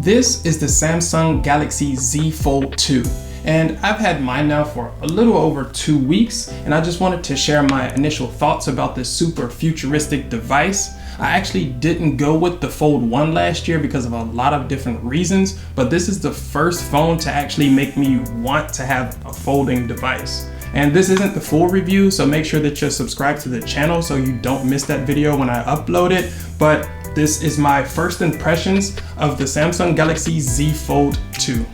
This is the Samsung Galaxy Z Fold 2, and I've had mine now for a little over 2 weeks, and I just wanted to share my initial thoughts about this super futuristic device. I actually didn't go with the Fold 1 last year because of a lot of different reasons, but this is the first phone to actually make me want to have a folding device. And this isn't the full review, so make sure that you're subscribed to the channel so you don't miss that video when I upload it. But this is my first impressions of the Samsung Galaxy Z Fold 2.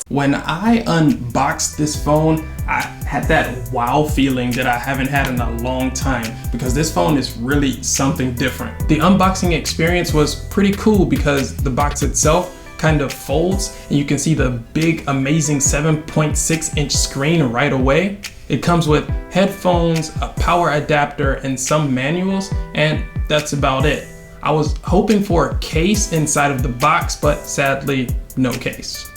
When I unboxed this phone, I had that wow feeling that I haven't had in a long time because this phone is really something different. The unboxing experience was pretty cool because the box itself kind of folds and you can see the big amazing 7.6-inch screen right away. It comes with headphones, a power adapter, and some manuals, and that's about it. I was hoping for a case inside of the box, but sadly, no case.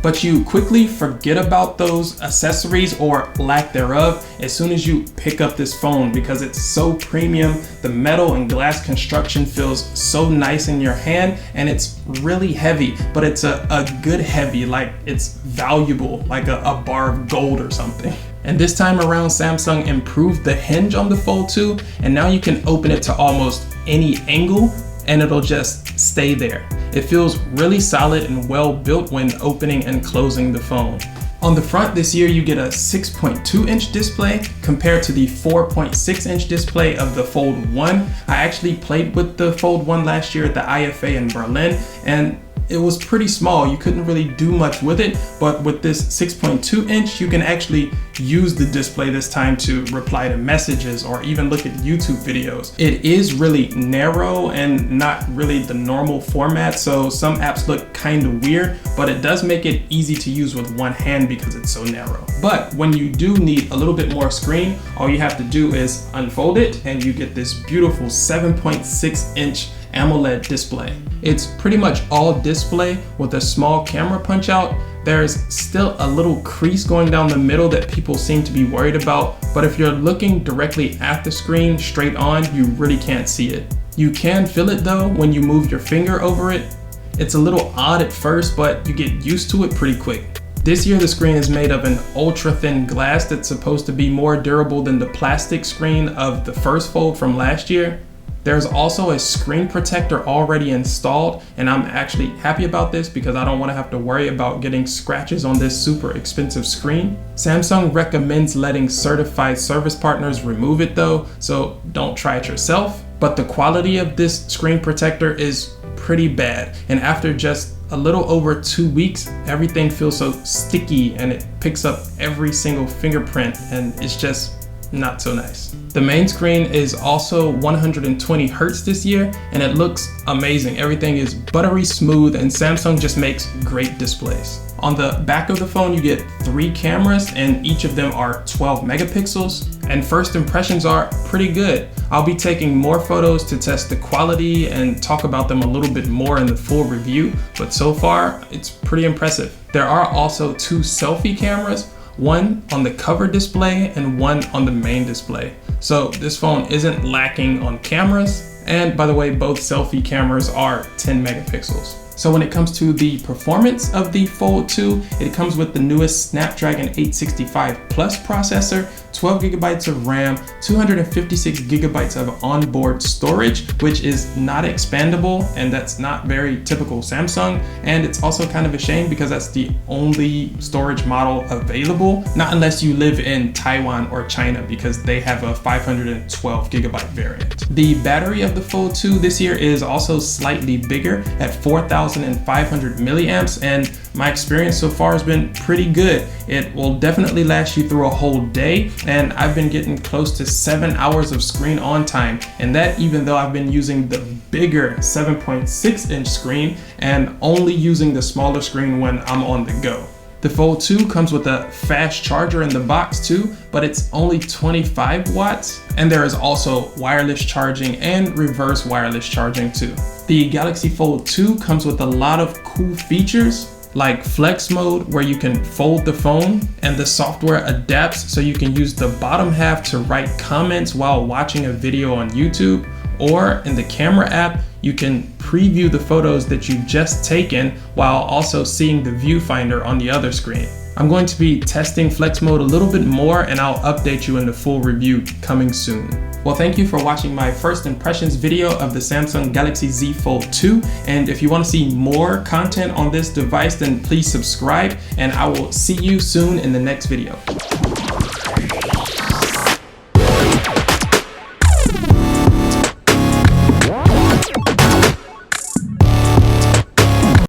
But you quickly forget about those accessories or lack thereof as soon as you pick up this phone because it's so premium. The metal and glass construction feels so nice in your hand, and it's really heavy, but it's a good heavy, like it's valuable, like a bar of gold or something. And this time around, Samsung improved the hinge on the Fold 2, and now you can open it to almost any angle and it'll just stay there. It feels really solid and well built when opening and closing the phone. On the front this year, you get a 6.2-inch display compared to the 4.6-inch display of the Fold 1. I actually played with the Fold 1 last year at the IFA in Berlin, and it was pretty small. You couldn't really do much with it, but with this 6.2-inch, you can actually use the display this time to reply to messages or even look at YouTube videos. It is really narrow and not really the normal format, so some apps look kind of weird, but it does make it easy to use with one hand because it's so narrow. But when you do need a little bit more screen, all you have to do is unfold it and you get this beautiful 7.6-inch AMOLED display. It's pretty much all display with a small camera punch out. There's still a little crease going down the middle that people seem to be worried about, but if you're looking directly at the screen straight on, you really can't see it. You can feel it though when you move your finger over it. It's a little odd at first, but you get used to it pretty quick. This year the screen is made of an ultra thin glass that's supposed to be more durable than the plastic screen of the first Fold from last year. There's also a screen protector already installed, and I'm actually happy about this because I don't want to have to worry about getting scratches on this super expensive screen. Samsung recommends letting certified service partners remove it though, so don't try it yourself. But the quality of this screen protector is pretty bad, and after just a little over 2 weeks, everything feels so sticky and it picks up every single fingerprint, and it's just not so nice. The main screen is also 120 Hz this year, and it looks amazing. Everything is buttery smooth, and Samsung just makes great displays. On the back of the phone, you get 3 cameras, and each of them are 12 megapixels, and first impressions are pretty good. I'll be taking more photos to test the quality and talk about them a little bit more in the full review, but so far, it's pretty impressive. There are also 2 selfie cameras, one on the cover display and one on the main display. So this phone isn't lacking on cameras. And by the way, both selfie cameras are 10 megapixels. So when it comes to the performance of the Fold 2, it comes with the newest Snapdragon 865 Plus processor, 12 gigabytes of RAM, 256 gigabytes of onboard storage, which is not expandable, and that's not very typical Samsung. And it's also kind of a shame because that's the only storage model available, not unless you live in Taiwan or China because they have a 512 gigabyte variant. The battery of the Fold 2 this year is also slightly bigger at 4,500 milliamps, and my experience so far has been pretty good. It will definitely last you through a whole day, and I've been getting close to 7 hours of screen on time, and that even though I've been using the bigger 7.6-inch screen and only using the smaller screen when I'm on the go. The Fold 2 comes with a fast charger in the box too, but it's only 25 watts, and there is also wireless charging and reverse wireless charging too. The Galaxy Fold 2 comes with a lot of cool features. like flex mode where you can fold the phone, and the software adapts so you can use the bottom half to write comments while watching a video on YouTube, or in the camera app, you can preview the photos that you've just taken while also seeing the viewfinder on the other screen. I'm going to be testing flex mode a little bit more, and I'll update you in the full review coming soon. Well, thank you for watching my first impressions video of the Samsung Galaxy Z Fold 2. And if you want to see more content on this device, then please subscribe, and I will see you soon in the next video.